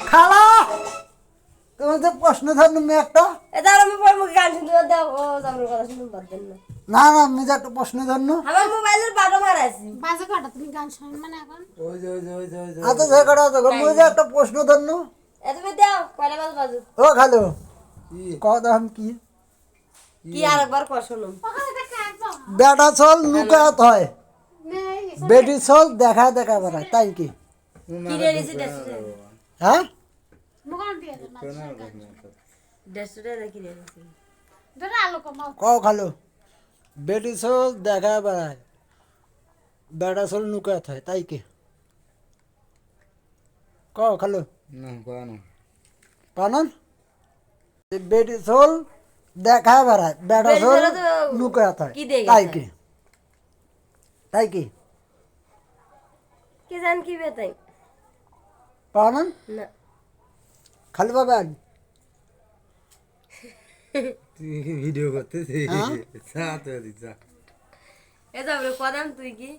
খালা তোমার যে প্রশ্ন ধরলাম একটা এটা আমি পরে মুখে গান শুনতে দাও ও আমার কথা শুনুন বাদ দেন না না না আমি যে একটা প্রশ্ন ধরনো আমার মোবাইলের বারো মারাছি বাজে কটা তুমি গান শুনবে না এখন আচ্ছা যে কটা তখন মুই যে একটা প্রশ্ন ধরনো এ তুমি দাও কয়টা বাজ বাজু ও খালো কথা আমি কি কি আরেকবার কর শুনুন ওখানে দেখে আসবো বেটা চল লুকাত হয় নেই বেটি চল দেখা দেখা বেড়ায় তাই কি কি রে রেসি দেশে হ্যাঁ মুখান দিয়ে দেন দেশে কি রে রেসি ধরে আলো কমাও কও খালো বেটি চল দেখা বেড়ায় বেটা চল লুকাত হয় তাই কি কও খালো কানন বেটি চল দেখা বেড়ায় বেটা বেটি চল চল তো লুকাত হয় কি দেখে তাই যায়? কি তাই কি কি জান কি বেতাই কানন না খালি পাবেন ভিডিও করতেছি হ্যাঁ? যা তো যা এ যাবে কদাম তুই কি